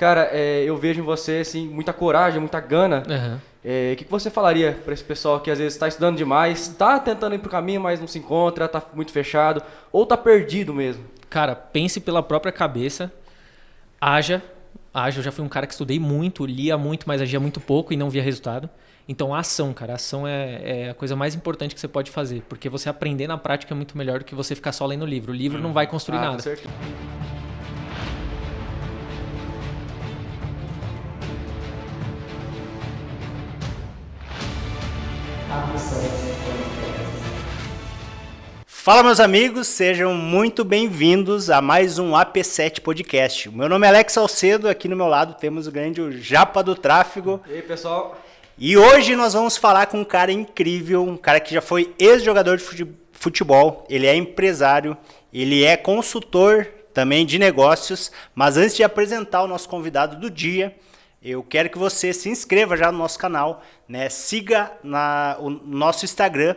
Cara, eu vejo em você, assim, muita coragem, muita gana. Aham. O que você falaria para esse pessoal que às vezes está estudando demais, está tentando ir pro caminho, mas não se encontra, está muito fechado, ou está perdido mesmo? Cara, pense pela própria cabeça, haja. Eu já fui um cara que estudei muito, lia muito, mas agia muito pouco e não via resultado. Então a ação, cara, a ação é a coisa mais importante que você pode fazer, porque você aprender na prática é muito melhor do que você ficar só lendo o livro. O livro não vai construir Com nada. certeza. Fala, meus amigos, sejam muito bem-vindos a mais um AP7 Podcast. Meu nome é Alex Salcedo, aqui no meu lado temos o grande Japa do Tráfego. E aí, pessoal? E hoje nós vamos falar com um cara incrível, um cara que já foi ex-jogador de futebol, ele é empresário, ele é consultor também de negócios, mas antes de apresentar o nosso convidado do dia, eu quero que você se inscreva já no nosso canal, né? Siga o nosso Instagram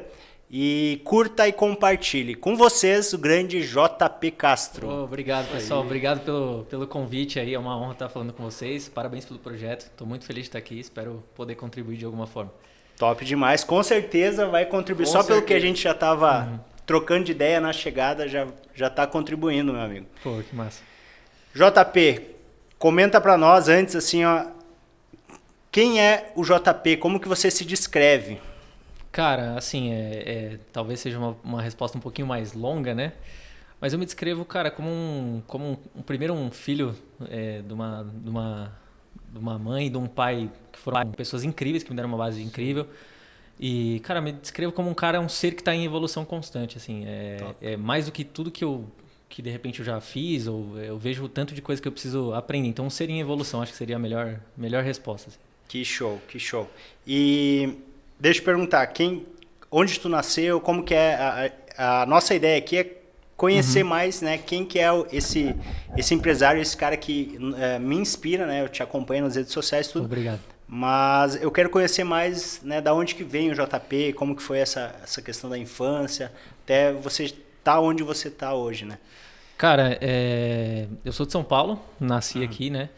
e curta e compartilhe. Com vocês, o grande JP Castro. Obrigado, pessoal. Obrigado pelo convite aí. É uma honra estar falando com vocês. Parabéns pelo projeto. Estou muito feliz de estar aqui. Espero poder contribuir de alguma forma. Top demais. Com certeza vai contribuir. Só pelo que a gente já estava trocando de ideia na chegada, já está contribuindo, meu amigo. Pô, que massa. JP, comenta para nós antes, assim, ó, quem é o JP? Como que você se descreve? Cara, assim, talvez seja uma resposta um pouquinho mais longa, né? Mas eu me descrevo, cara, primeiro um filho de uma mãe e de um pai que foram pessoas incríveis, que me deram uma base incrível. E, cara, me descrevo como um ser que está em evolução constante, assim. É mais do que tudo que de repente eu já fiz, ou eu vejo o tanto de coisa que eu preciso aprender. Então, um ser em evolução, acho que seria a melhor resposta. Assim. Que show, que show. E deixa eu perguntar, onde tu nasceu, como que é a nossa ideia aqui é conhecer mais, né, quem que é esse empresário, esse cara que me inspira, né, eu te acompanho nas redes sociais, tudo. Obrigado. Mas eu quero conhecer mais, né, da onde que vem o JP, como que foi essa questão da infância, até você estar onde você está hoje, né? Cara, eu sou de São Paulo, nasci aqui, né?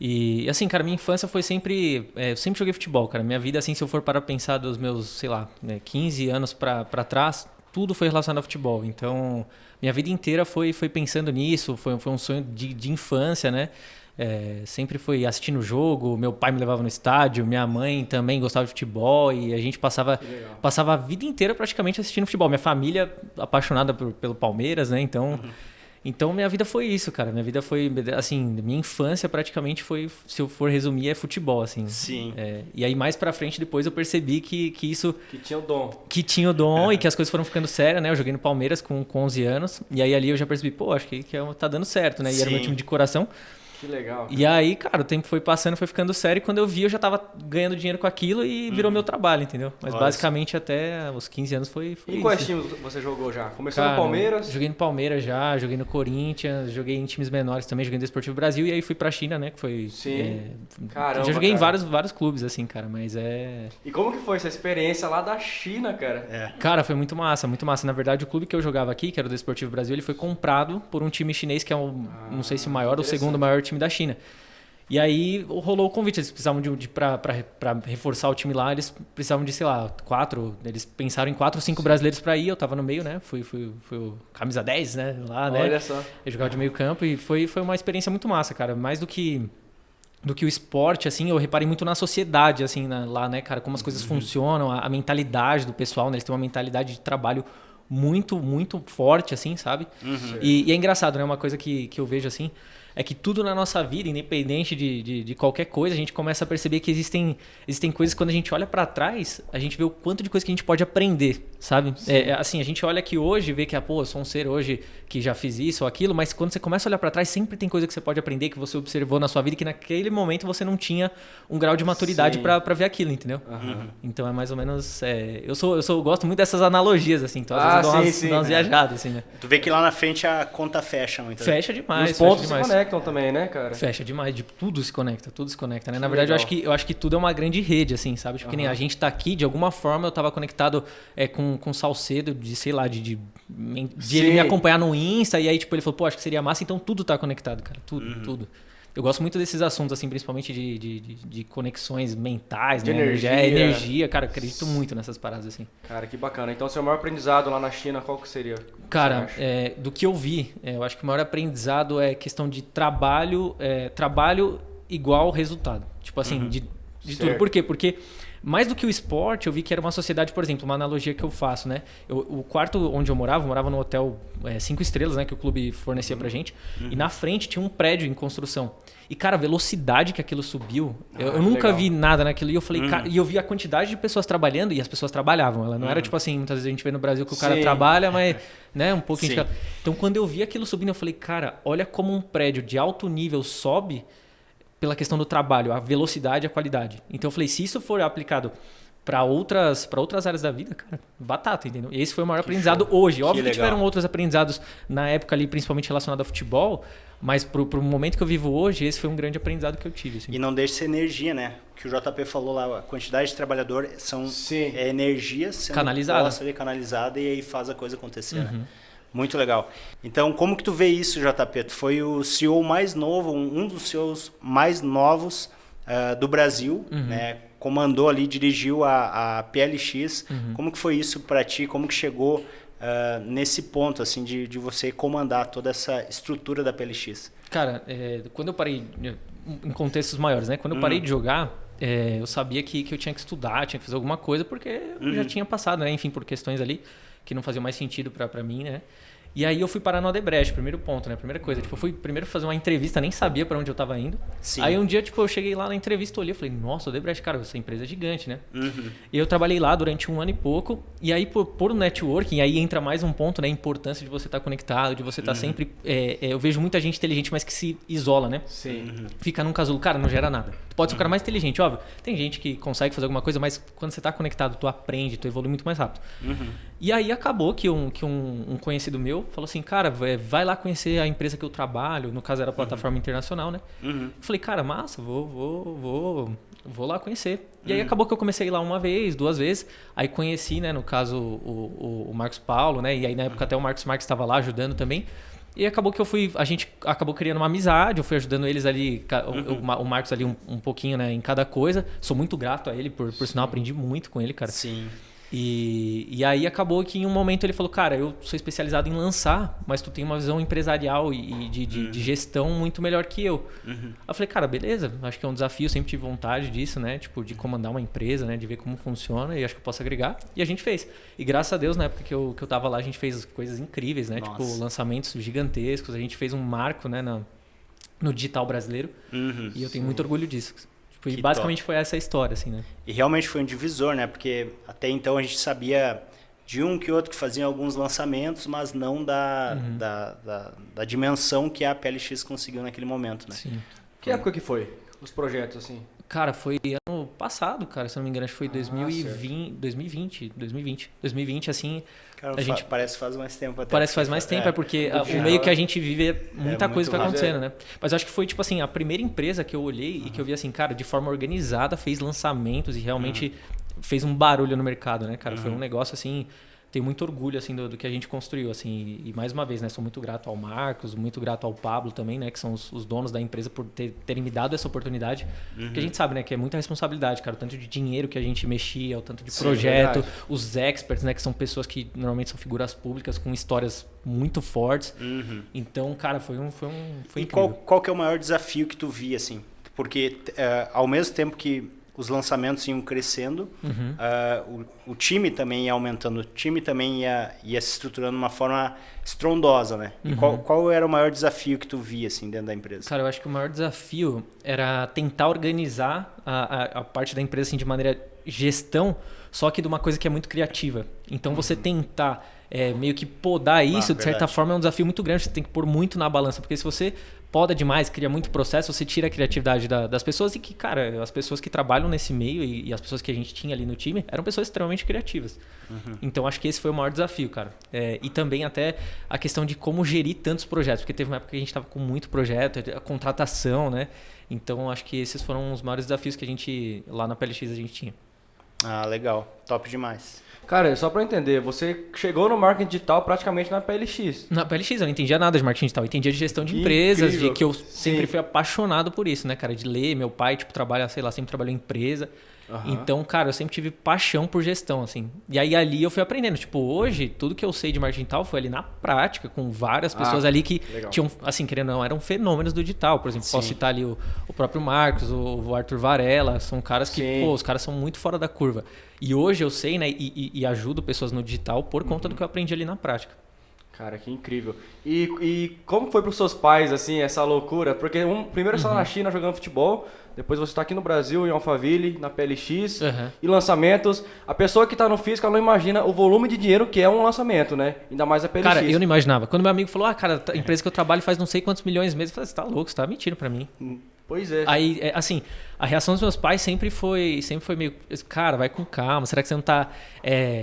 E assim, cara, minha infância foi sempre... eu sempre joguei futebol, cara. Minha vida, assim, se eu for para pensar dos meus, sei lá, 15 anos para trás, tudo foi relacionado ao futebol. Então, minha vida inteira foi pensando nisso, foi um sonho de infância, né? Sempre fui assistindo o jogo, meu pai me levava no estádio, minha mãe também gostava de futebol e a gente passava a vida inteira praticamente assistindo futebol. Minha família apaixonada pelo Palmeiras, né? Então, minha vida foi isso, cara. Minha vida foi, assim, minha infância praticamente foi, se eu for resumir, é futebol, assim. Sim. E aí, mais pra frente, depois eu percebi que isso... Que tinha o dom. Que tinha o dom e que as coisas foram ficando sérias, né? Eu joguei no Palmeiras com 11 anos. E aí, ali eu já percebi, pô, acho que tá dando certo, né? E era o meu time de coração. Que legal. Cara. E aí, cara, o tempo foi passando, foi ficando sério. E quando eu vi, eu já tava ganhando dinheiro com aquilo e virou meu trabalho, entendeu? Mas basicamente até os 15 anos foi E isso. quais times você jogou já? Começou Cara, no Palmeiras? Joguei no Palmeiras já, joguei no Corinthians, joguei em times menores também, joguei no Desportivo Brasil e aí fui pra China, né? Que foi... Sim. Caramba, já joguei em cara. vários clubes, assim, cara, mas E como que foi essa experiência lá da China, cara? Cara, foi muito massa, muito massa. Na verdade, o clube que eu jogava aqui, que era o Desportivo Brasil, ele foi comprado por um time chinês que é não sei se o maior ou o segundo maior time da China. E aí rolou o convite, eles precisavam pra reforçar o time lá, eles precisavam de, sei lá, 4, eles pensaram em 4 ou 5 brasileiros pra ir, eu tava no meio, né, fui o camisa 10, né, lá, né. Olha só. Eu jogava de meio campo e foi uma experiência muito massa, cara, mais do que o esporte, assim, eu reparei muito na sociedade, assim, lá, né, cara, como as coisas funcionam, a mentalidade do pessoal, né, eles têm uma mentalidade de trabalho muito, muito forte, assim, sabe? E é engraçado, né, uma coisa que eu vejo, assim, é que tudo na nossa vida, independente de qualquer coisa, a gente começa a perceber que existem coisas que quando a gente olha pra trás, a gente vê o quanto de coisa que a gente pode aprender, sabe? Assim, a gente olha aqui hoje e vê que, eu sou um ser hoje que já fiz isso ou aquilo, mas quando você começa a olhar pra trás, sempre tem coisa que você pode aprender, que você observou na sua vida, que naquele momento você não tinha um grau de maturidade pra ver aquilo, entendeu? Então é mais ou menos... Eu gosto muito dessas analogias, assim, então às vezes eu dou umas viajadas, assim, né? Tu vê que lá na frente a conta fecha muito. Fecha demais, Os pontos fecha demais. se conectam também, né, cara? Fecha demais, tudo se conecta, né? Na Que verdade, legal. eu acho que tudo é uma grande rede, assim, sabe? Tipo, que nem a gente tá aqui, de alguma forma eu tava conectado com o Salcedo, de, sei lá, de ele me acompanhar no Insta, e aí, tipo, ele falou, pô, acho que seria massa, então tudo tá conectado, cara, tudo. Eu gosto muito desses assuntos, assim, principalmente de conexões mentais, De né? energia. Energia, cara, acredito muito nessas paradas, assim. Cara, que bacana. Então, seu maior aprendizado lá na China, qual que seria? Cara, Você acha? do que eu vi, eu acho que o maior aprendizado é questão de trabalho igual resultado. Tipo assim, de tudo. Certo. Por quê? Porque mais do que o esporte, eu vi que era uma sociedade, por exemplo, uma analogia que eu faço, né? O quarto onde eu morava no hotel 5 estrelas, né? Que o clube fornecia pra gente. E na frente tinha um prédio em construção. E, cara, a velocidade que aquilo subiu, eu nunca legal. vi nada naquilo. E eu falei, cara, e eu vi a quantidade de pessoas trabalhando e as pessoas trabalhavam. Ela não era tipo assim, muitas vezes a gente vê no Brasil que o cara Sim. trabalha, mas, né, um pouquinho Sim. Então, quando eu vi aquilo subindo, eu falei, cara, olha como um prédio de alto nível sobe pela questão do trabalho, a velocidade e a qualidade. Então, eu falei, se isso for aplicado para outras áreas da vida, cara, batata, entendeu? E esse foi o maior aprendizado hoje. Óbvio que legal. tiveram outros aprendizados na época ali, principalmente relacionado ao futebol, mas pro momento que eu vivo hoje, esse foi um grande aprendizado que eu tive. Assim. E não deixa de ser energia, né? Que o JP falou lá, a quantidade de trabalhador Sim. é energia sendo Canalizada. posta ali, canalizada e aí faz a coisa acontecer, né? Muito legal. Então, como que tu vê isso, JP? Tu foi o CEO mais novo, um dos CEOs mais novos do Brasil, né? Comandou ali, dirigiu a PLX. Como que foi isso para ti? Como que chegou nesse ponto, assim, de você comandar toda essa estrutura da PLX? Cara, quando eu parei, em contextos maiores, né? Quando eu parei de jogar, eu sabia que eu tinha que estudar, tinha que fazer alguma coisa, porque eu já tinha passado, né? Enfim, por questões ali que não faziam mais sentido pra mim, né? E aí eu fui parar no Odebrecht, primeiro ponto, né? Primeira coisa, tipo, eu fui primeiro fazer uma entrevista, nem sabia pra onde eu tava indo. Sim. Aí um dia, tipo, eu cheguei lá na entrevista, olhei e falei, nossa, Odebrecht, cara, essa empresa é gigante, né? E eu trabalhei lá durante 1 ano e pouco, e aí por networking, aí entra mais um ponto, né? A importância de você estar conectado, de você estar sempre... eu vejo muita gente inteligente, mas que se isola, né? Sim. Fica num casulo, cara, não gera nada. Tu pode ser o cara mais inteligente, óbvio. Tem gente que consegue fazer alguma coisa, mas quando você tá conectado, tu aprende, tu evolui muito mais rápido. E aí acabou que um conhecido meu falou assim, cara, vai lá conhecer a empresa que eu trabalho, no caso era a plataforma internacional, né? Eu falei, cara, massa, vou lá conhecer. E aí acabou que eu comecei a ir lá 1 vez, 2 vezes, aí conheci, né, no caso, o Marcos Paulo, né? E aí na época até o Marcos Marques estava lá ajudando também. E acabou que a gente acabou criando uma amizade, eu fui ajudando eles ali, o Marcos ali um pouquinho, né, em cada coisa. Sou muito grato a ele, por sinal, aprendi muito com ele, cara. Sim. E aí acabou que em um momento ele falou, cara, eu sou especializado em lançar, mas tu tem uma visão empresarial e de gestão muito melhor que eu. Eu falei, cara, beleza, acho que é um desafio, sempre tive vontade disso, né? Tipo, de comandar uma empresa, né? De ver como funciona e acho que eu posso agregar. E a gente fez. E graças a Deus, na época que eu tava lá, a gente fez coisas incríveis, né? Nossa. Tipo, lançamentos gigantescos, a gente fez um marco, né? No digital brasileiro. E eu tenho muito orgulho disso. E basicamente foi essa a história, assim, né? E realmente foi um divisor, né? Porque até então a gente sabia de um que outro que fazia alguns lançamentos, mas não da dimensão que a PLX conseguiu naquele momento, né? Sim. Que época que foi? Os projetos, assim? Cara, foi ano passado, cara, se eu não me engano, acho que foi 2020, assim, Cara, a gente... parece que faz mais tempo até. Parece que faz mais tempo, é porque o meio que a gente vive é muita coisa que vai acontecendo, né? Mas eu acho que foi, tipo assim, a primeira empresa que eu olhei e que eu vi assim, cara, de forma organizada, fez lançamentos e realmente fez um barulho no mercado, né, cara? Foi um negócio, assim, tenho muito orgulho, assim, do que a gente construiu, assim. E mais uma vez, né, sou muito grato ao Marcos, muito grato ao Pablo também, né, que são os donos da empresa por terem me dado essa oportunidade. Porque a gente sabe, né, que é muita responsabilidade, cara, o tanto de dinheiro que a gente mexia, o tanto de projeto, verdade. os experts, né, que são pessoas que normalmente são figuras públicas com histórias muito fortes. Então, cara, foi E incrível. qual que é o maior desafio que tu via, assim? Porque ao mesmo tempo que os lançamentos iam crescendo, o time também ia aumentando, o time também ia se estruturando de uma forma estrondosa, né? E qual era o maior desafio que tu via, assim, dentro da empresa? Cara, eu acho que o maior desafio era tentar organizar a parte da empresa assim, de maneira gestão, só que de uma coisa que é muito criativa. Então, você tentar meio que podar isso, de certa verdade. forma, é um desafio muito grande. Você tem que pôr muito na balança, porque se você poda demais, cria muito processo, você tira a criatividade das pessoas e que, cara, as pessoas que trabalham nesse meio e as pessoas que a gente tinha ali no time eram pessoas extremamente criativas. Então, acho que esse foi o maior desafio, cara. E também até a questão de como gerir tantos projetos, porque teve uma época que a gente estava com muito projeto, a contratação, né? Então, acho que esses foram os maiores desafios que a gente, lá na PLX, a gente tinha. Ah, legal. Top demais. Cara, só pra eu entender, você chegou no marketing digital praticamente na PLX. Na PLX eu não entendia nada de marketing digital, eu entendia de gestão de empresas, de que eu sempre fui apaixonado por isso, né, cara, de ler. Meu pai, tipo, trabalha, sei lá, sempre trabalhou em empresa. Então, cara, eu sempre tive paixão por gestão, assim. E aí ali eu fui aprendendo. Tipo, hoje, tudo que eu sei de marketing digital foi ali na prática, com várias pessoas ali que tinham, assim, querendo ou não, eram fenômenos do digital. Por exemplo, posso citar ali o próprio Marcos, o Arthur Varela. São caras que, pô, os caras são muito fora da curva. E hoje eu sei, né, e ajudo pessoas no digital por conta do que eu aprendi ali na prática. Cara, que incrível. E como foi pros seus pais, assim, essa loucura? Porque primeiro você tá na China jogando futebol, depois você tá aqui no Brasil, em Alphaville, na PLX, e lançamentos. A pessoa que tá no físico, ela não imagina o volume de dinheiro que é um lançamento, né? Ainda mais a PLX. Cara, eu não imaginava. Quando meu amigo falou, cara, a empresa que eu trabalho faz não sei quantos milhões de meses, eu falei, você tá louco, você tá mentindo pra mim. Pois é. Aí, assim, a reação dos meus pais sempre foi meio, cara, vai com calma, será que você não tá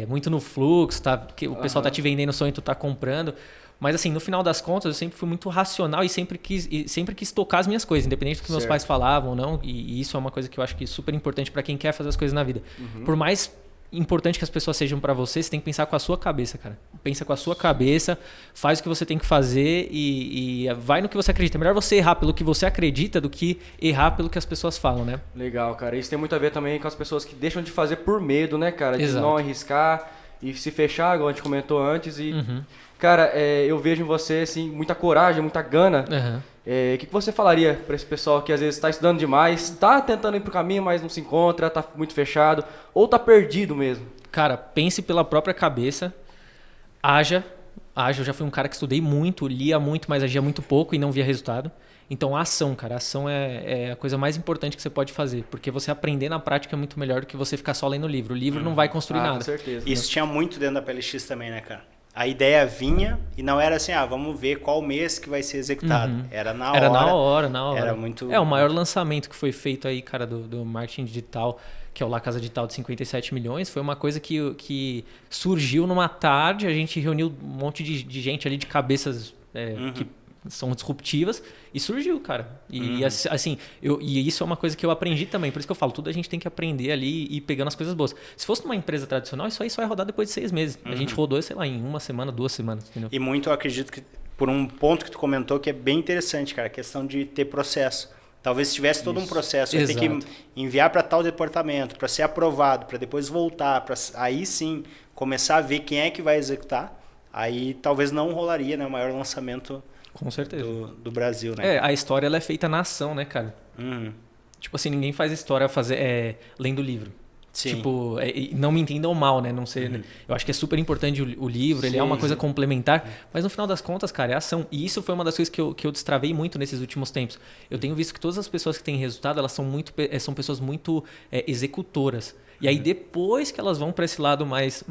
muito no fluxo, tá? Que o pessoal tá te vendendo o sonho e tu tá comprando. Mas assim, no final das contas, eu sempre fui muito racional e sempre quis tocar as minhas coisas, independente do que meus pais falavam ou não. E isso é uma coisa que eu acho que é super importante para quem quer fazer as coisas na vida. Por mais importante que as pessoas sejam para você tem que pensar com a sua cabeça, cara. Pensa com a sua cabeça, faz o que você tem que fazer e vai no que você acredita. É melhor você errar pelo que você acredita do que errar pelo que as pessoas falam, né? Legal, cara. Isso tem muito a ver também com as pessoas que deixam de fazer por medo, né, cara? De Exato. não arriscar e se fechar, igual a gente comentou antes. E, cara, eu vejo em você, assim, muita coragem, muita gana. O que você falaria para esse pessoal que às vezes está estudando demais, está tentando ir pro caminho, mas não se encontra, está muito fechado, ou está perdido mesmo? Cara, pense pela própria cabeça, haja. Eu já fui um cara que estudei muito, lia muito, mas agia muito pouco e não via resultado. Então, a ação, cara. A ação é a coisa mais importante que você pode fazer. Porque você aprender na prática é muito melhor do que você ficar só lendo o livro. O livro não vai construir nada. Com certeza. Isso tinha muito dentro da PLX também, né, cara? A ideia vinha e não era assim, vamos ver qual mês que vai ser executado. Era na hora. Era na hora. Era muito... o maior lançamento que foi feito aí, cara, do marketing digital, que é o La Casa Digital de 57 milhões, foi uma coisa que surgiu numa tarde, a gente reuniu um monte de gente ali, de cabeças que são disruptivas, e surgiu, cara. E assim, e isso é uma coisa que eu aprendi também, por isso que eu falo, tudo a gente tem que aprender ali e ir pegando as coisas boas. Se fosse numa empresa tradicional, isso aí só vai rodar depois de 6 meses. A gente rodou, sei lá, em 1 semana, 2 semanas, entendeu? E muito eu acredito que, por um ponto que tu comentou, que é bem interessante, cara, a questão de ter processo. Talvez se tivesse todo um processo, ia ter que enviar para tal departamento, para ser aprovado, para depois voltar, para aí sim começar a ver quem é que vai executar, aí talvez não rolaria, né, o maior lançamento com certeza do Brasil, né? A história ela é feita na ação, né, cara? Tipo assim, ninguém faz história lendo livro. Sim. Tipo, não me entendam mal, né? Não ser, eu acho que é super importante o livro, ele é uma coisa complementar, mas no final das contas, cara, é ação. E isso foi uma das coisas que eu destravei muito nesses últimos tempos. Eu tenho visto que todas as pessoas que têm resultado, elas são pessoas muito executoras. E aí depois que elas vão para esse lado mais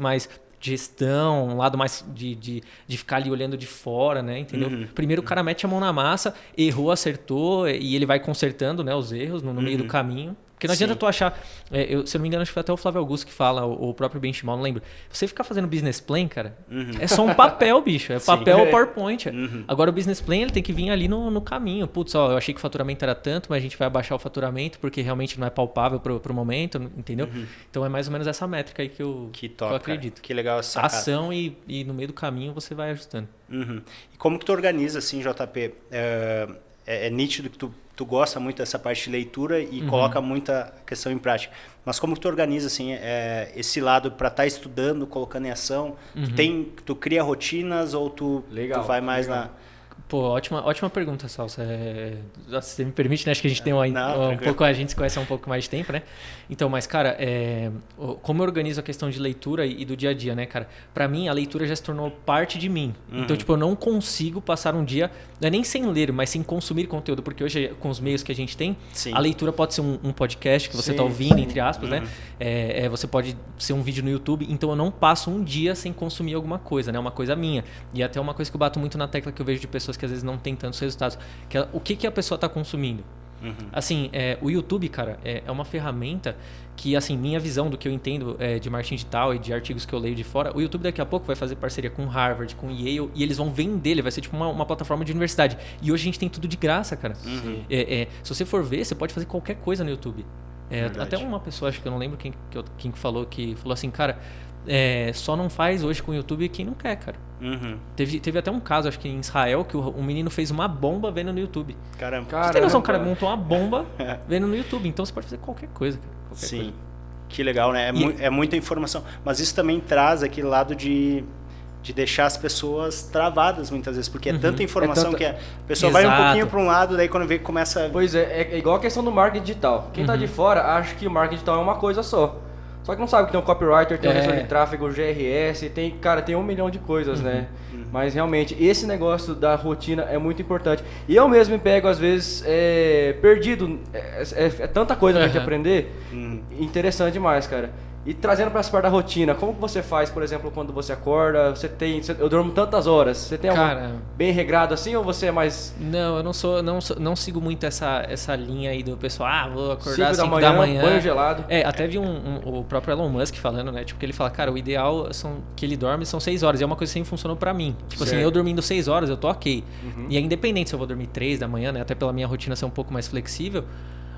gestão, um lado mais de ficar ali olhando de fora, né? Entendeu? Primeiro o cara mete a mão na massa, errou, acertou, e ele vai consertando, né, os erros no meio do caminho. Porque não adianta tu achar... se eu não me engano, acho que foi até o Flávio Augusto que fala, o próprio Benchimol, não lembro. Você ficar fazendo business plan, cara, é só um papel, bicho. É papel ou PowerPoint. Agora o business plan, ele tem que vir ali no caminho. Putz, eu achei que o faturamento era tanto, mas a gente vai abaixar o faturamento porque realmente não é palpável pro momento, entendeu? Então é mais ou menos essa métrica aí que eu acredito. Cara. Que legal essa sacada. Ação e no meio do caminho você vai ajustando. E como que tu organiza, assim, JP? É nítido que tu gosta muito dessa parte de leitura e coloca muita questão em prática. Mas como que tu organiza assim, esse lado para estar estudando, colocando em ação? Tu cria rotinas ou tu vai mais na... Pô, ótima pergunta, Salsa. Você me permite, né? Acho que a gente tem um pouco, a gente se conhece há um pouco mais de tempo, né? Então, mas, cara, como eu organizo a questão de leitura e do dia a dia, né, cara? Pra mim, a leitura já se tornou parte de mim. Então, tipo, eu não consigo passar um dia, não é nem sem ler, mas sem consumir conteúdo, porque hoje, com os meios que a gente tem, a leitura pode ser um podcast que você tá ouvindo, entre aspas, né? Você pode ser um vídeo no YouTube. Então, eu não passo um dia sem consumir alguma coisa, né? Uma coisa minha. E até uma coisa que eu bato muito na tecla que eu vejo de pessoas que às vezes não tem tantos resultados, o que a pessoa está consumindo. Assim, o YouTube, cara, é uma ferramenta que, assim, minha visão do que eu entendo de marketing digital e de artigos que eu leio de fora, o YouTube daqui a pouco vai fazer parceria com Harvard, com Yale, e eles vão vender, ele vai ser tipo uma plataforma de universidade. E hoje a gente tem tudo de graça, cara. Se você for ver, você pode fazer qualquer coisa no YouTube. Até uma pessoa, acho que eu não lembro quem falou assim, cara, só não faz hoje com o YouTube quem não quer, cara. Teve até um caso, acho que em Israel, que um menino fez uma bomba vendo no YouTube. Caramba. Você tem noção, o cara montou uma bomba vendo no YouTube, então você pode fazer qualquer coisa, cara. Sim. Coisa. Que legal, né? É muita informação. Mas isso também traz aquele lado de deixar as pessoas travadas muitas vezes, porque é tanta informação que a pessoa vai um pouquinho para um lado, daí quando vê começa... Pois é igual a questão do marketing digital. Quem tá de fora acha que o marketing digital é uma coisa só. Só que não sabe que tem um copywriter, tem um gestor de tráfego, GRS, tem 1 milhão de coisas, né? Mas realmente, esse negócio da rotina é muito importante. E eu mesmo me pego, às vezes, perdido. É tanta coisa pra gente aprender. Interessante demais, cara. E trazendo pra essa parte da rotina, como que você faz, por exemplo, quando você acorda? Eu durmo tantas horas. Você tem algo bem regrado assim ou você é mais... Não, eu não sigo muito essa linha aí do pessoal, vou acordar 5 da manhã, banho gelado. Até vi o próprio Elon Musk falando, né? Tipo, que ele fala, cara, o ideal que ele dorme são 6 horas. E é uma coisa que sempre funcionou pra mim. Tipo assim, eu dormindo 6 horas, eu tô ok. E é independente se eu vou dormir 3 da manhã, né? Até pela minha rotina ser um pouco mais flexível.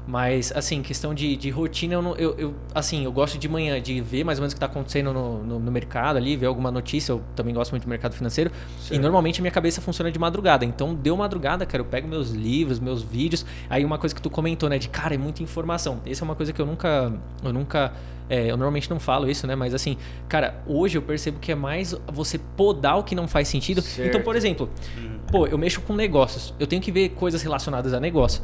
Mas, assim, questão de rotina, eu gosto de manhã de ver mais ou menos o que está acontecendo no mercado ali, ver alguma notícia. Eu também gosto muito do mercado financeiro. Certo. E normalmente a minha cabeça funciona de madrugada. Então, deu madrugada, cara, eu pego meus livros, meus vídeos. Aí uma coisa que tu comentou, né, de cara, é muita informação. Essa é uma coisa que eu normalmente não falo isso, né? Mas assim, cara, hoje eu percebo que é mais você podar o que não faz sentido. Certo. Então, por exemplo, eu mexo com negócios. Eu tenho que ver coisas relacionadas a negócio.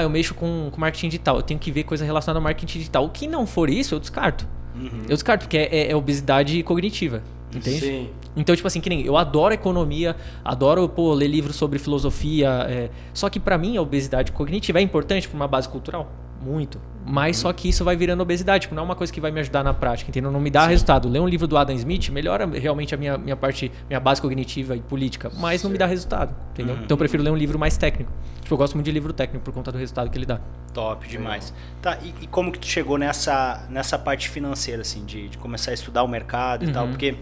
Eu mexo com marketing digital. Eu tenho que ver coisas relacionadas ao marketing digital. O que não for isso, eu descarto. Eu descarto, porque é obesidade cognitiva. Entende? Sim. Então, tipo assim, que nem eu adoro economia, adoro ler livros sobre filosofia. Só que pra mim a obesidade cognitiva é importante pra uma base cultural. Muito. Mas só que isso vai virando obesidade. Tipo, não é uma coisa que vai me ajudar na prática, entendeu? Não me dá resultado. Ler um livro do Adam Smith melhora realmente a minha base cognitiva e política, mas não me dá resultado, entendeu? Então eu prefiro ler um livro mais técnico. Tipo, eu gosto muito de livro técnico por conta do resultado que ele dá. Top demais. Tá, e como que tu chegou nessa parte financeira, assim, de começar a estudar o mercado e tal? Porque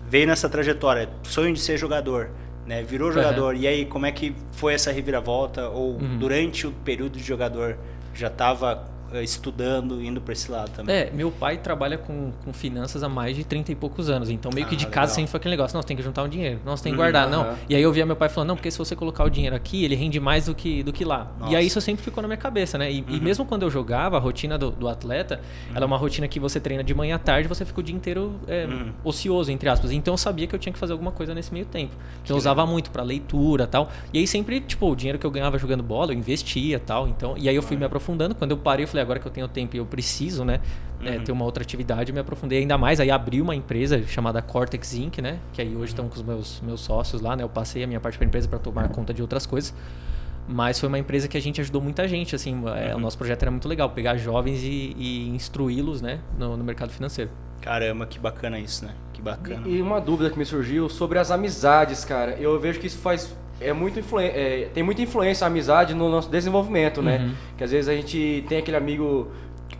veio nessa trajetória, sonho de ser jogador, né? Virou jogador. E aí, como é que foi essa reviravolta? Ou durante o período de jogador já estava estudando, indo para esse lado também? Meu pai trabalha com finanças há mais de 30 e poucos anos, então meio que de casa sempre foi aquele negócio, não, você tem que juntar um dinheiro, não, você tem que guardar, não. E aí eu via meu pai falando, não, porque se você colocar o dinheiro aqui, ele rende mais do que lá. Nossa. E aí isso sempre ficou na minha cabeça, né? E mesmo quando eu jogava, a rotina do atleta, ela é uma rotina que você treina de manhã à tarde, você fica o dia inteiro ocioso, entre aspas. Então eu sabia que eu tinha que fazer alguma coisa nesse meio tempo. Então eu usava muito para leitura e tal. E aí sempre, tipo, o dinheiro que eu ganhava jogando bola, eu investia e tal. Então, e aí eu fui me aprofundando. Quando eu parei, eu falei, agora que eu tenho tempo e eu preciso, né, ter uma outra atividade, eu me aprofundei ainda mais. Aí abri uma empresa chamada Cortex Inc., né, que aí hoje estão com os meus sócios lá, né, eu passei a minha parte para a empresa para tomar conta de outras coisas. Mas foi uma empresa que a gente ajudou muita gente, assim, o nosso projeto era muito legal, pegar jovens e instruí-los, né, no mercado financeiro. Caramba, que bacana isso, né, que bacana. E uma dúvida que me surgiu sobre as amizades, cara, eu vejo que isso tem muita influência a amizade no nosso desenvolvimento, né? Que às vezes a gente tem aquele amigo,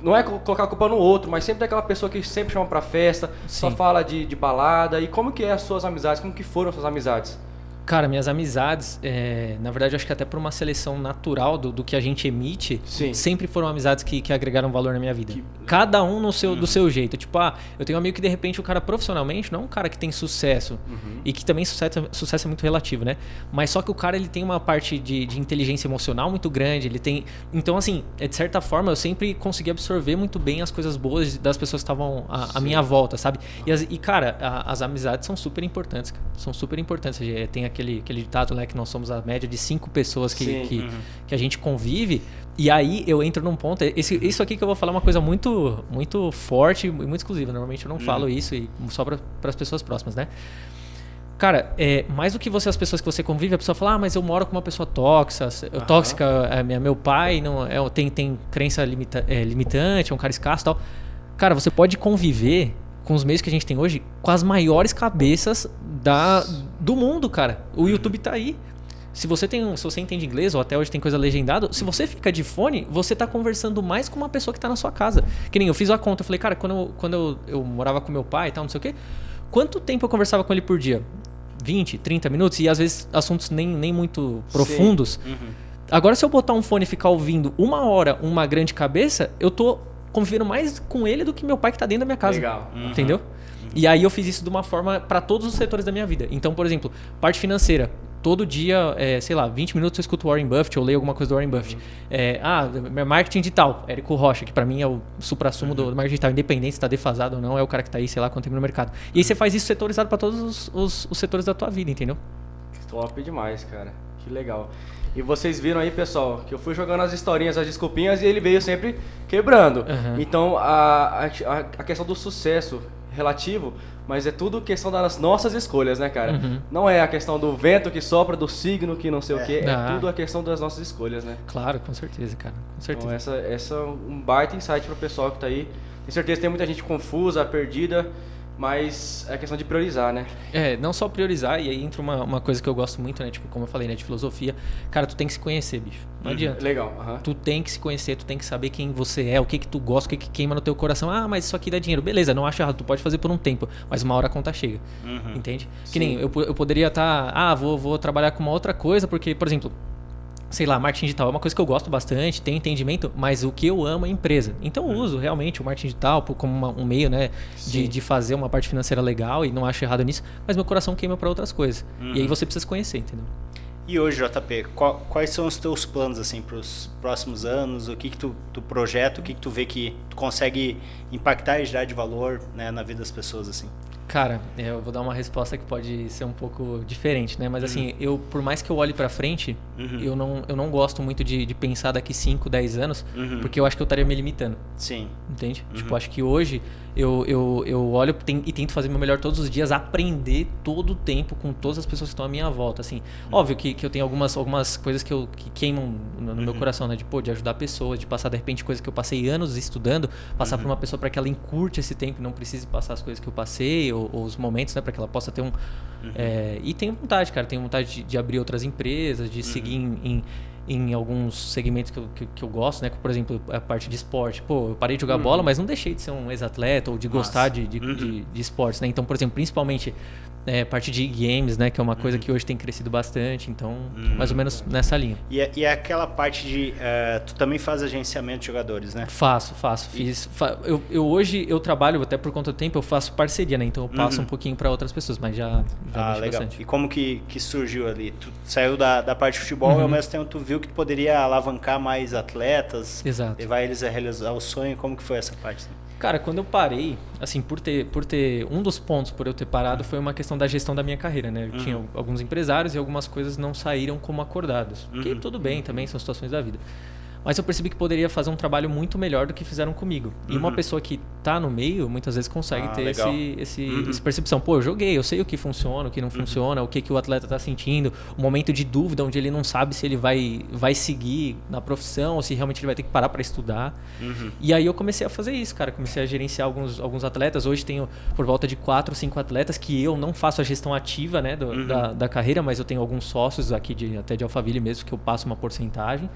não é colocar a culpa no outro, mas sempre tem aquela pessoa que sempre chama pra festa, só fala de balada. E como que é as suas amizades? Como que foram as suas amizades? Cara, minhas amizades, na verdade, acho que até por uma seleção natural do que a gente emite, sempre foram amizades que agregaram valor na minha vida. Cada um do seu jeito. Tipo, eu tenho um amigo que de repente o cara profissionalmente não é um cara que tem sucesso. E que também sucesso é muito relativo, né? Mas só que o cara, ele tem uma parte de inteligência emocional muito grande. Ele tem... Então, assim, de certa forma, eu sempre consegui absorver muito bem as coisas boas das pessoas que estavam à minha volta, sabe? Cara, as amizades são super importantes, cara. São super importantes. Tem aquele ditado, né, que nós somos a média de 5 pessoas que a gente convive. E aí eu entro num ponto, isso aqui que eu vou falar é uma coisa muito, muito forte e muito exclusiva. Normalmente eu não falo isso, e só para as pessoas próximas, né? Cara, mais do que as pessoas que você convive, a pessoa fala, mas eu moro com uma pessoa tóxica, meu pai não tem crença limitante, é um cara escasso e tal. Cara, você pode conviver com os meios que a gente tem hoje, com as maiores cabeças do mundo, cara. O YouTube tá aí. Se você entende inglês, ou até hoje tem coisa legendada, se você fica de fone, você tá conversando mais com uma pessoa que tá na sua casa. Que nem eu fiz a conta, eu falei, cara, quando eu morava com meu pai e tal, não sei o quê, quanto tempo eu conversava com ele por dia? 20, 30 minutos? E às vezes assuntos nem muito profundos. Agora, se eu botar um fone e ficar ouvindo 1 hora uma grande cabeça, eu tô convivendo mais com ele do que meu pai que tá dentro da minha casa. Legal. Entendeu? E aí eu fiz isso de uma forma para todos os setores da minha vida. Então, por exemplo, parte financeira. Todo dia, sei lá, 20 minutos eu escuto Warren Buffett, eu leio alguma coisa do Warren Buffett. Marketing digital, Érico Rocha, que pra mim é o suprassumo do marketing digital, independente se tá defasado ou não, é o cara que tá aí, sei lá, quanto tempo no mercado. E aí você faz isso setorizado pra todos os setores da tua vida, entendeu? Top demais, cara. Que legal. E vocês viram aí, pessoal, que eu fui jogando as historinhas, as desculpinhas, e ele veio sempre quebrando. Então, a questão do sucesso relativo, mas é tudo questão das nossas escolhas, né, cara? Não é a questão do vento que sopra, do signo que não sei o quê, é tudo a questão das nossas escolhas, né? Claro, com certeza, cara, com certeza. Então essa é um baita insight pro pessoal que tá aí. Tenho certeza que tem muita gente confusa, perdida, mas é questão de priorizar, né? Não só priorizar, e aí entra uma coisa que eu gosto muito, né? Tipo, como eu falei, né? De filosofia. Cara, tu tem que se conhecer, bicho. Não adianta. Legal. Tu tem que se conhecer, tu tem que saber quem você é, o que tu gosta, o que queima no teu coração. Ah, mas isso aqui dá dinheiro. Beleza, não acho errado, tu pode fazer por um tempo, mas uma hora a conta chega. Entende? Sim. Que nem eu poderia estar, vou trabalhar com uma outra coisa, porque, por exemplo, sei lá, marketing digital é uma coisa que eu gosto bastante, tenho entendimento, mas o que eu amo é empresa. Então eu uso realmente o marketing digital como um meio, né, de fazer uma parte financeira legal, e não acho errado nisso, mas meu coração queima para outras coisas. E aí você precisa se conhecer, entendeu? E hoje, JP, quais são os teus planos assim para os próximos anos? O que tu projeta, o que tu vê que tu consegue impactar e gerar de valor, né, na vida das pessoas assim? Cara, eu vou dar uma resposta que pode ser um pouco diferente, né? Mas assim, por mais que eu olhe pra frente, eu não gosto muito de pensar daqui 5, 10 anos, porque eu acho que eu estaria me limitando. Sim. Entende? Tipo, acho que hoje eu olho e tento fazer o meu melhor todos os dias, aprender todo o tempo com todas as pessoas que estão à minha volta, assim. Óbvio que eu tenho algumas coisas que queimam no meu coração, né? De ajudar pessoas, de passar de repente coisas que eu passei anos estudando, passar pra uma pessoa para que ela encurte esse tempo e não precise passar as coisas que eu passei, ou os momentos, né? Para que ela possa ter e tenho vontade, cara. Tenho vontade de abrir outras empresas, de seguir em alguns segmentos que eu gosto, né? Por exemplo, a parte de esporte. Pô, eu parei de jogar bola, mas não deixei de ser um ex-atleta ou de gostar de esportes, né? Então, por exemplo, principalmente parte de games, né? Que é uma coisa que hoje tem crescido bastante. Então, mais ou menos nessa linha. E é aquela parte de... tu também faz agenciamento de jogadores, né? Faço. Hoje eu trabalho, até por conta do tempo, eu faço parceria, né? Então eu passo um pouquinho para outras pessoas, mas já mexo legal. Bastante. E como que surgiu ali? Tu saiu da parte de futebol e ao mesmo tempo tu viu que tu poderia alavancar mais atletas, levar eles a realizar o sonho. Como que foi essa parte? Cara, quando eu parei, assim, por ter um dos pontos por eu ter parado foi uma questão da gestão da minha carreira, né? Eu tinha alguns empresários e algumas coisas não saíram como acordadas. Que tudo bem também, são situações da vida. Mas eu percebi que poderia fazer um trabalho muito melhor do que fizeram comigo. E uma pessoa que tá no meio, muitas vezes consegue ter essa percepção. Pô, eu joguei, eu sei o que funciona, o que não funciona, o que o atleta tá sentindo, o momento de dúvida, onde ele não sabe se ele vai seguir na profissão ou se realmente ele vai ter que parar para estudar. E aí eu comecei a fazer isso, cara. Comecei a gerenciar alguns atletas. Hoje tenho por volta de 4 ou 5 atletas que eu não faço a gestão ativa, né, da carreira, mas eu tenho alguns sócios aqui até de Alphaville mesmo, que eu passo uma porcentagem.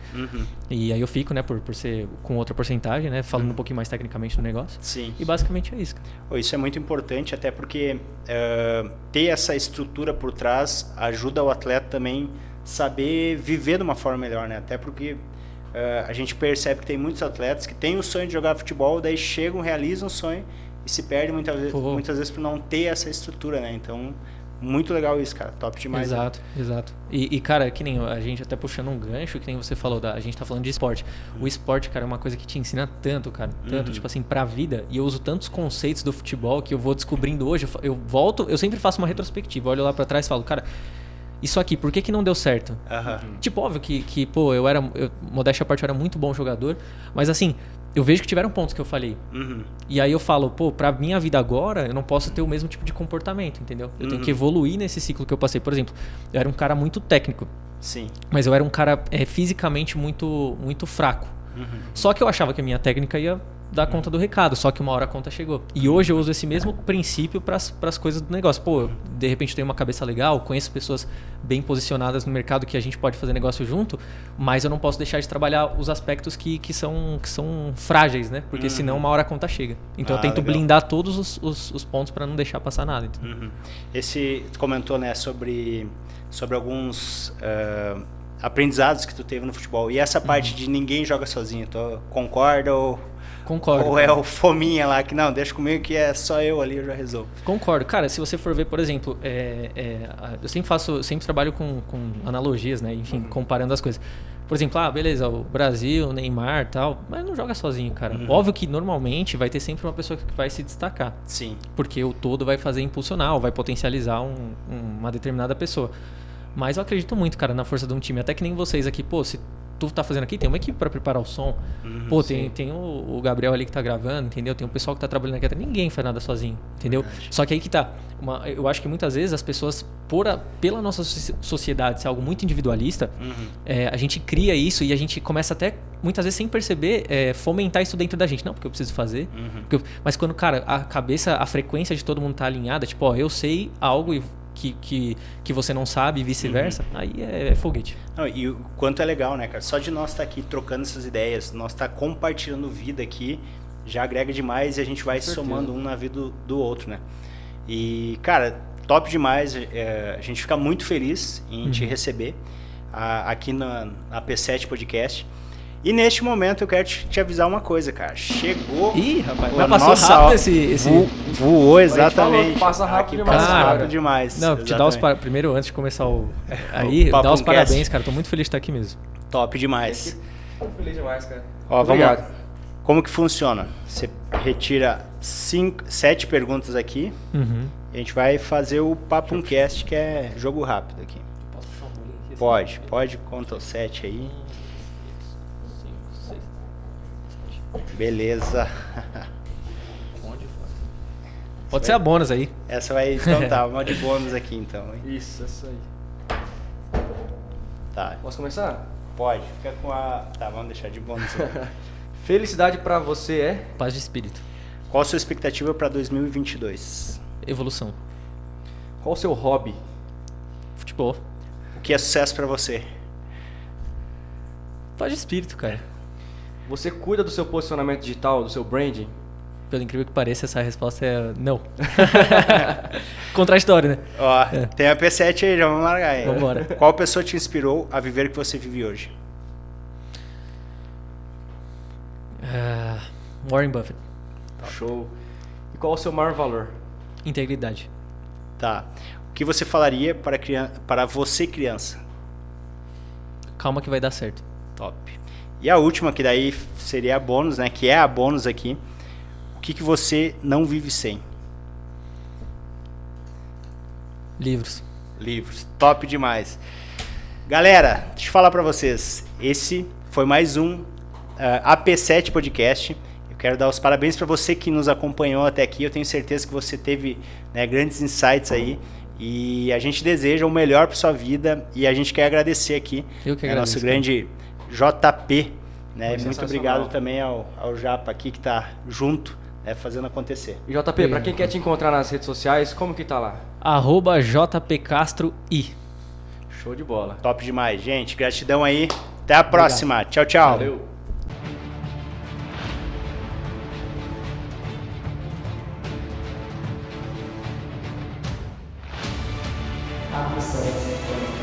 E aí eu fico, né, por ser com outra porcentagem, né, falando um pouquinho mais tecnicamente do negócio. Sim. E basicamente é isso, cara. Isso é muito importante, até porque ter essa estrutura por trás ajuda o atleta também saber viver de uma forma melhor, né? Até porque a gente percebe que tem muitos atletas que têm o sonho de jogar futebol, daí chegam, realizam o sonho e se perdem muitas vezes por não ter essa estrutura, né? Então, muito legal isso, cara. Top demais. Exato. E, cara, que nem a gente até puxando um gancho, que nem você falou, a gente tá falando de esporte. O esporte, cara, é uma coisa que te ensina tanto, cara. Tanto, tipo assim, pra vida. E eu uso tantos conceitos do futebol que eu vou descobrindo hoje. Eu sempre faço uma retrospectiva. Olho lá pra trás e falo, cara, isso aqui, por que não deu certo? Tipo, óbvio que pô, modéstia à parte, eu era muito bom jogador. Mas assim, eu vejo que tiveram pontos que eu falhei. E aí eu falo, pô, pra minha vida agora, eu não posso ter o mesmo tipo de comportamento, entendeu? Eu tenho que evoluir nesse ciclo que eu passei. Por exemplo, eu era um cara muito técnico. Sim. Mas eu era um cara fisicamente muito, muito fraco. Só que eu achava que a minha técnica ia dar conta do recado, só que uma hora a conta chegou. E hoje eu uso esse mesmo princípio para as coisas do negócio. Pô, de repente tenho uma cabeça legal, conheço pessoas bem posicionadas no mercado que a gente pode fazer negócio junto, mas eu não posso deixar de trabalhar os aspectos que são frágeis, né? Porque senão uma hora a conta chega. Então eu tento blindar todos os pontos para não deixar passar nada. Então. Tu comentou, né, sobre alguns aprendizados que tu teve no futebol. E essa parte de ninguém joga sozinho, tu concorda ou... Concordo. Ou é o fominha lá que não, deixa comigo que é só eu ali, eu já resolvo. Concordo. Cara, se você for ver, por exemplo, eu sempre trabalho com analogias, né? Enfim, comparando as coisas. Por exemplo, beleza, o Brasil, o Neymar e tal, mas não joga sozinho, cara. Óbvio que normalmente vai ter sempre uma pessoa que vai se destacar. Sim. Porque o todo vai fazer impulsionar, ou vai potencializar uma determinada pessoa. Mas eu acredito muito, cara, na força de um time. Até que nem vocês aqui, pô, se tu tá fazendo aqui, tem uma equipe pra preparar o som. Pô, tem o Gabriel ali que tá gravando, entendeu? Tem o pessoal que tá trabalhando aqui. Ninguém faz nada sozinho, entendeu? Verdade. Só que aí que tá. Eu acho que muitas vezes as pessoas, pela nossa sociedade ser algo muito individualista, a gente cria isso e a gente começa até, muitas vezes sem perceber, fomentar isso dentro da gente. Não, porque eu preciso fazer. Mas quando, cara, a frequência de todo mundo tá alinhada, tipo, eu sei algo e que você não sabe e vice-versa, aí é foguete. Não, e o quanto é legal, né, cara? Só de nós estar aqui trocando essas ideias, nós estar compartilhando vida aqui, já agrega demais e a gente vai somando um na vida do outro, né? E, cara, top demais. A gente fica muito feliz em te receber aqui na P7 Podcast. E neste momento eu quero te avisar uma coisa, cara. Chegou... Ih, rapaz, mas passou rápido esse... Voou, exatamente. Passa rápido demais. Passa rápido demais. Não, te dar primeiro, antes de começar dar os parabéns, cara. Tô muito feliz de estar aqui mesmo. Top demais. Tô feliz demais, cara. Obrigado. Vamos lá. Como que funciona? Você retira 7 perguntas aqui. E a gente vai fazer o Papumcast, que é jogo rápido aqui. Posso puxar um bolinho aqui? Pode. Conta o 7 aí. Beleza. Pode ser a bônus aí. Essa vai... Então tá, uma de bônus aqui então. Hein? Isso, essa aí. Tá. Posso começar? Pode. Fica com a... Tá, vamos deixar de bônus. Felicidade pra você é? Paz de espírito. Qual a sua expectativa pra 2022? Evolução. Qual o seu hobby? Futebol. O que é sucesso pra você? Paz de espírito, cara. Você cuida do seu posicionamento digital, do seu branding? Pelo incrível que pareça, essa resposta é não. Contraditório, né? Ó, tem a P7 aí, já vamos largar aí. Vambora. Qual pessoa te inspirou a viver o que você vive hoje? Warren Buffett. Tá. Show. E qual o seu maior valor? Integridade. Tá. O que você falaria para você criança? Calma que vai dar certo. Top. E a última, que daí seria a bônus, né? Que é a bônus aqui. O que você não vive sem? Livros. Livros. Top demais. Galera, deixa eu falar pra vocês. Esse foi mais um AP7 Podcast. Eu quero dar os parabéns pra você que nos acompanhou até aqui. Eu tenho certeza que você teve, né, grandes insights aí. E a gente deseja o melhor pra sua vida. E a gente quer agradecer aqui. Eu que agradeço. Nosso grande JP. Né? Muito obrigado também ao Japa aqui que tá junto, né, fazendo acontecer. E JP, pra quem quer te encontrar nas redes sociais, como que tá lá? @JPCastroI. Show de bola. Top demais, gente. Gratidão aí. Até a próxima. Tchau, tchau. Valeu. A